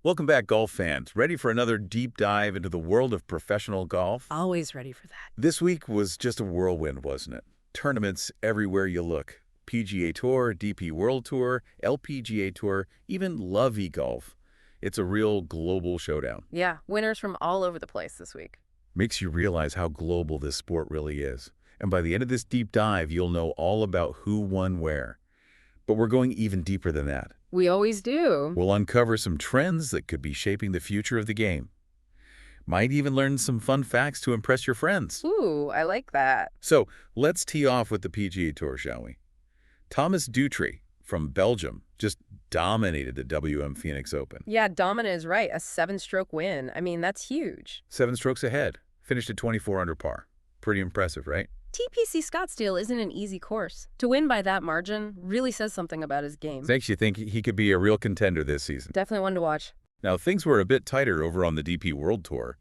Welcome back, golf fans. Ready for another deep dive into the world of professional golf? Always ready for that. This week was just a whirlwind, wasn't it? Tournaments everywhere you look. PGA Tour, DP World Tour, LPGA Tour, even LIV Golf. It's a real global showdown. Yeah, winners from all over the place this week. Makes you realize how global this sport really is. And by the end of this deep dive, you'll know all about who won where. But we're going even deeper than that. We always do. We'll uncover some trends that could be shaping the future of the game. Might even learn some fun facts to impress your friends. Ooh, I like that. So let's tee off with the PGA Tour, shall we? Thomas Detry from Belgium just dominated the WM Phoenix Open. Yeah, dominant is right. A 7-stroke win. I mean, that's huge. 7 strokes ahead. Finished at 24 under par. Pretty impressive, right? TPC Scottsdale isn't an easy course. To win by that margin really says something about his game. Makes you think he could be a real contender this season. Definitely one to watch. Now, things were a bit tighter over on the DP World Tour.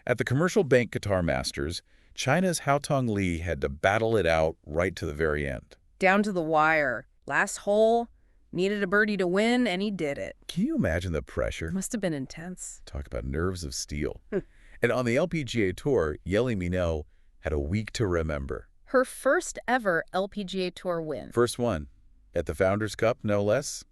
At the Commercial Bank Qatar Masters, China's Haotong Li had to battle it out right to the very end. Down to the wire. Last hole, needed a birdie to win, and he did it. Can you imagine the pressure? Must have been intense. Talk about nerves of steel. And on the LPGA Tour, Yealimi Noh had a week to remember. Her first ever LPGA Tour win. First one, at the Founders Cup, no less.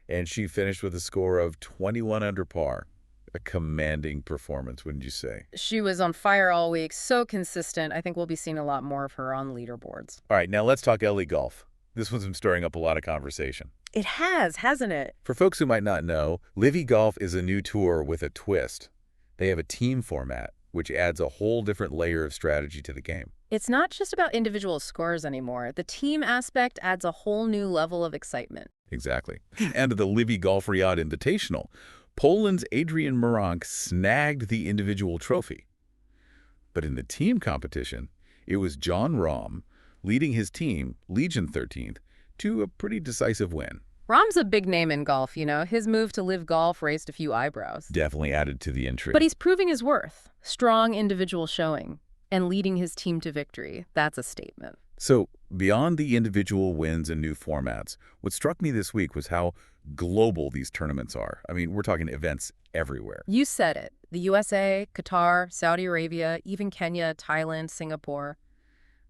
And she finished with a score of 21 under par. A commanding performance, wouldn't you say? She was on fire all week, so consistent. I think we'll be seeing a lot more of her on leaderboards. All right, now let's talk LE Golf. This one's been stirring up a lot of conversation. It has, hasn't it? For folks who might not know, LIV Golf is a new tour with a twist. They have a team format, which adds a whole different layer of strategy to the game. It's not just about individual scores anymore. The team aspect adds a whole new level of excitement. Exactly. And the LIV Golf Riyadh Invitational, Poland's Adrian Meronk snagged the individual trophy. But in the team competition, it was Jon Rahm leading his team, Legion 13th, to a pretty decisive win. Rahm's a big name in golf, you know. His move to LIV Golf raised a few eyebrows. Definitely added to the intrigue. But he's proving his worth. Strong individual showing. And leading his team to victory. That's a statement. So, beyond the individual wins and new formats, what struck me this week was how global these tournaments are. I mean, we're talking events everywhere. You said it. The USA, Qatar, Saudi Arabia, even Kenya, Thailand, Singapore.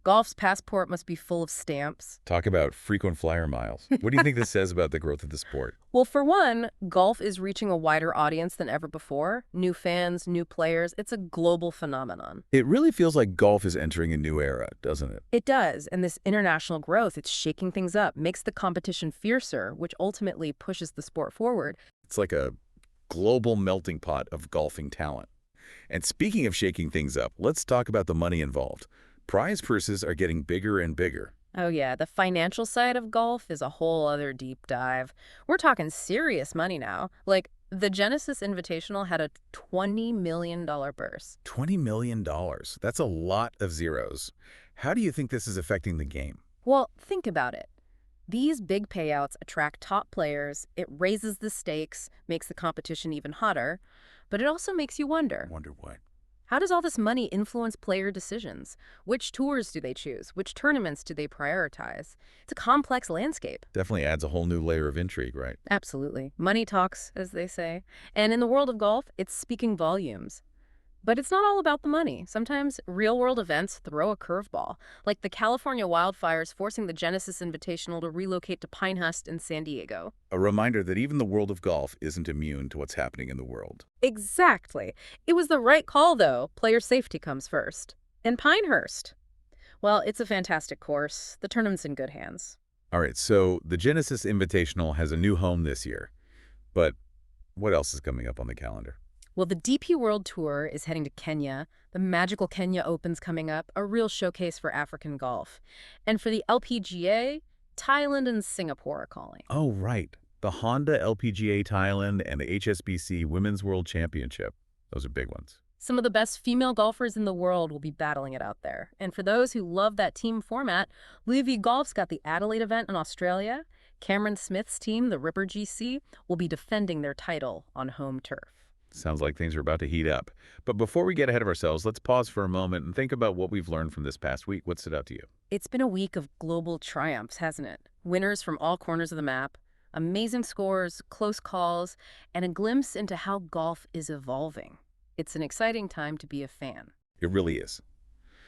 Golf's passport must be full of stamps. Talk about frequent flyer miles. What do you think this says about the growth of the sport? Well, for one, golf is reaching a wider audience than ever before. New fans, new players. It's a global phenomenon. It really feels like golf is entering a new era, doesn't it? It does, and this international growth, it's shaking things up, makes the competition fiercer, which ultimately pushes the sport forward. It's like a global melting pot of golfing talent. And speaking of shaking things up, let's talk about the money involved. Prize purses are getting bigger and bigger. Oh yeah, the financial side of golf is a whole other deep dive. We're talking serious money now. Like, the Genesis Invitational had a $20 million purse. $20 million. That's a lot of zeros. How do you think this is affecting the game? Well, think about it. These big payouts attract top players, it raises the stakes, makes the competition even hotter, but it also makes you wonder. Wonder what? How does all this money influence player decisions? Which tours do they choose? Which tournaments do they prioritize? It's a complex landscape. Definitely adds a whole new layer of intrigue, right? Absolutely. Money talks, as they say. And in the world of golf, it's speaking volumes. But it's not all about the money. Sometimes real-world events throw a curveball, like the California wildfires forcing the Genesis Invitational to relocate to Pinehurst in San Diego. A reminder that even the world of golf isn't immune to what's happening in the world. Exactly. It was the right call, though. Player safety comes first. And Pinehurst. Well, it's a fantastic course. The tournament's in good hands. All right, so the Genesis Invitational has a new home this year. But what else is coming up on the calendar? Well, the DP World Tour is heading to Kenya. The magical Kenya Open's coming up, a real showcase for African golf. And for the LPGA, Thailand and Singapore are calling. Oh, right. The Honda LPGA Thailand and the HSBC Women's World Championship. Those are big ones. Some of the best female golfers in the world will be battling it out there. And for those who love that team format, LIV Golf's got the Adelaide event in Australia. Cameron Smith's team, the Ripper GC, will be defending their title on home turf. Sounds like things are about to heat up. But before we get ahead of ourselves, let's pause for a moment and think about what we've learned from this past week. What stood out to you? It's been a week of global triumphs, hasn't it? Winners from all corners of the map, Amazing scores, close calls, and a glimpse into how golf is evolving. It's an exciting time to be a fan. It really is.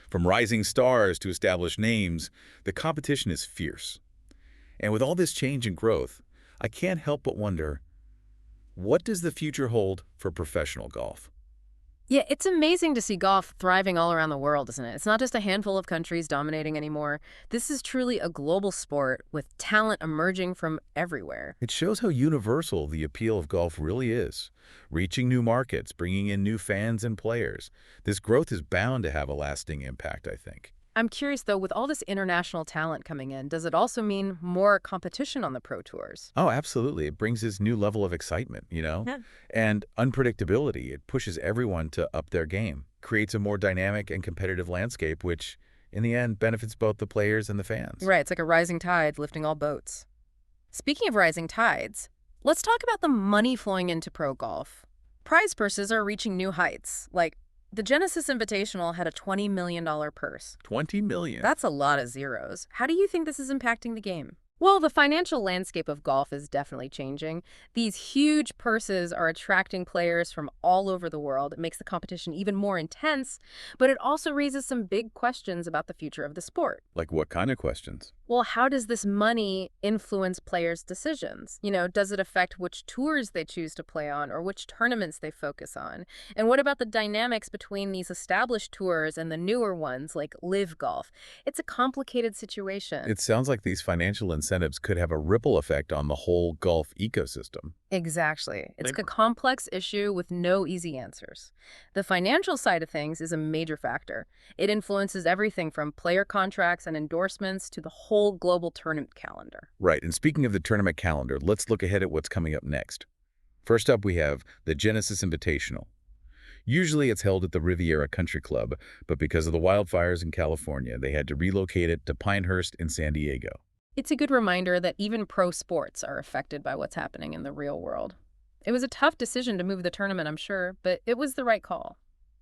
From rising stars to established names, the competition is fierce. And with all this change and growth, I can't help but wonder, what does the future hold for professional golf? Yeah, it's amazing to see golf thriving all around the world, isn't it? It's not just a handful of countries dominating anymore. This is truly a global sport with talent emerging from everywhere. It shows how universal the appeal of golf really is, reaching new markets, bringing in new fans and players. This growth is bound to have a lasting impact, I think. I'm curious, though, with all this international talent coming in, does it also mean more competition on the pro tours? Oh, absolutely. It brings this new level of excitement, you know? Yeah. And unpredictability. It pushes everyone to up their game, creates a more dynamic and competitive landscape, which, in the end, benefits both the players and the fans. Right, it's like a rising tide lifting all boats. Speaking of rising tides, let's talk about the money flowing into pro golf. Prize purses are reaching new heights. Like, the Genesis Invitational had a $20 million purse. $20 million. That's a lot of zeros. How do you think this is impacting the game? Well, the financial landscape of golf is definitely changing. These huge purses are attracting players from all over the world. It makes the competition even more intense, but it also raises some big questions about the future of the sport. Like what kind of questions? Well, how does this money influence players' decisions? Does it affect which tours they choose to play on or which tournaments they focus on? And what about the dynamics between these established tours and the newer ones like LIV Golf? It's a complicated situation. It sounds like these financial incentives could have a ripple effect on the whole golf ecosystem. Exactly. It's a complex issue with no easy answers. The financial side of things is a major factor. It influences everything from player contracts and endorsements to the whole global tournament calendar. Right, and speaking of the tournament calendar, let's look ahead at what's coming up next. First up, we have the Genesis Invitational. Usually it's held at the Riviera Country Club, but because of the wildfires in California, they had to relocate it to Pinehurst in San Diego. It's a good reminder that even pro sports are affected by what's happening in the real world. It was a tough decision to move the tournament, I'm sure, but it was the right call.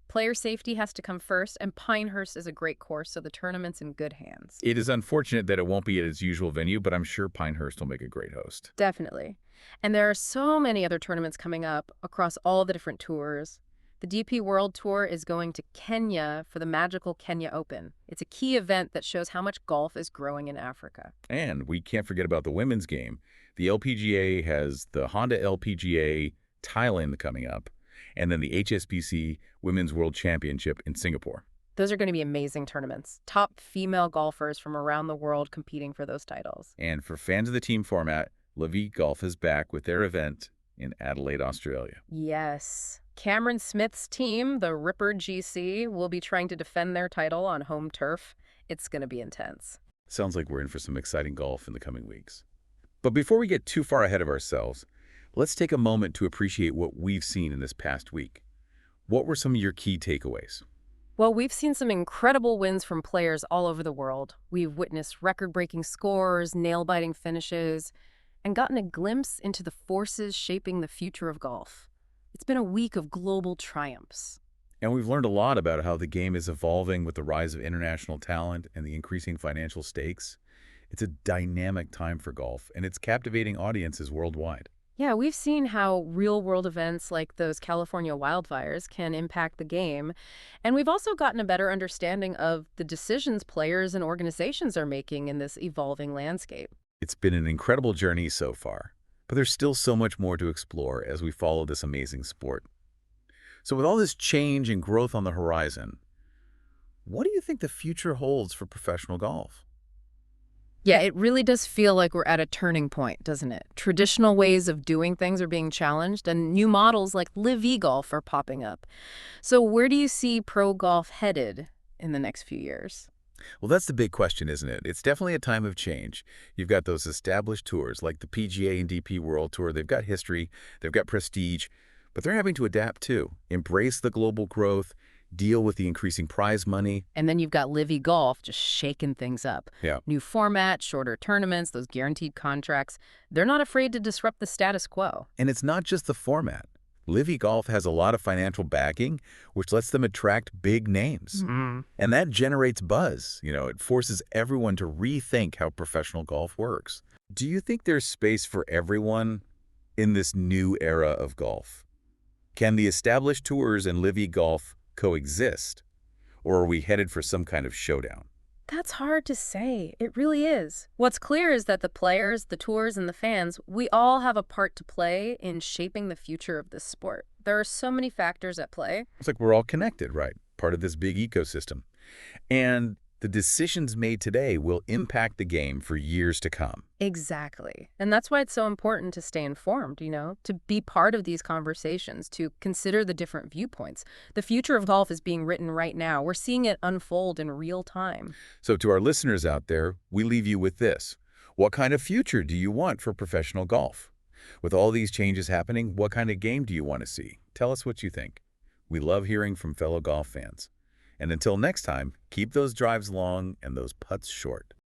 Player safety has to come first, and Pinehurst is a great course, so the tournament's in good hands. It is unfortunate that it won't be at its usual venue, but I'm sure Pinehurst will make a great host. Definitely. And there are so many other tournaments coming up across all the different tours. The DP World Tour is going to Kenya for the magical Kenya Open. It's a key event that shows how much golf is growing in Africa. And we can't forget about the women's game. The LPGA has the Honda LPGA Thailand coming up, and then the HSBC Women's World Championship in Singapore. Those are going to be amazing tournaments. Top female golfers from around the world competing for those titles. And for fans of the team format, LIV Golf is back with their event in Adelaide, Australia. Yes. Cameron Smith's team, the Ripper GC, will be trying to defend their title on home turf. It's going to be intense. Sounds like we're in for some exciting golf in the coming weeks. But before we get too far ahead of ourselves, let's take a moment to appreciate what we've seen in this past week. What were some of your key takeaways? Well, we've seen some incredible wins from players all over the world. We've witnessed record-breaking scores, nail-biting finishes, and gotten a glimpse into the forces shaping the future of golf. It's been a week of global triumphs. And we've learned a lot about how the game is evolving with the rise of international talent and the increasing financial stakes. It's a dynamic time for golf, and it's captivating audiences worldwide. Yeah, we've seen how real-world events like those California wildfires can impact the game. And we've also gotten a better understanding of the decisions players and organizations are making in this evolving landscape. It's been an incredible journey so far, but there's still so much more to explore as we follow this amazing sport. So with all this change and growth on the horizon, what do you think the future holds for professional golf? Yeah, it really does feel like we're at a turning point, doesn't it? Traditional ways of doing things are being challenged, and new models like LIV Golf are popping up. So where do you see pro golf headed in the next few years? Well, that's the big question, isn't it? It's definitely a time of change. You've got those established tours like the PGA and DP World Tour. They've got history, they've got prestige, but they're having to adapt too, embrace the global growth, deal with the increasing prize money. And then you've got LIV Golf just shaking things up. Yeah. New format, shorter tournaments, those guaranteed contracts. They're not afraid to disrupt the status quo. And it's not just the format. LIV Golf has a lot of financial backing, which lets them attract big names. And that generates buzz. It forces everyone to rethink how professional golf works. Do you think there's space for everyone in this new era of golf? Can the established tours and LIV Golf coexist? Or are we headed for some kind of showdown? That's hard to say. It really is. What's clear is that the players, the tours, and the fans, we all have a part to play in shaping the future of this sport. There are so many factors at play. It's like we're all connected, right? Part of this big ecosystem. And the decisions made today will impact the game for years to come. Exactly. And that's why it's so important to stay informed, to be part of these conversations, to consider the different viewpoints. The future of golf is being written right now. We're seeing it unfold in real time. So to our listeners out there, we leave you with this. What kind of future do you want for professional golf? With all these changes happening, what kind of game do you want to see? Tell us what you think. We love hearing from fellow golf fans. And until next time, keep those drives long and those putts short.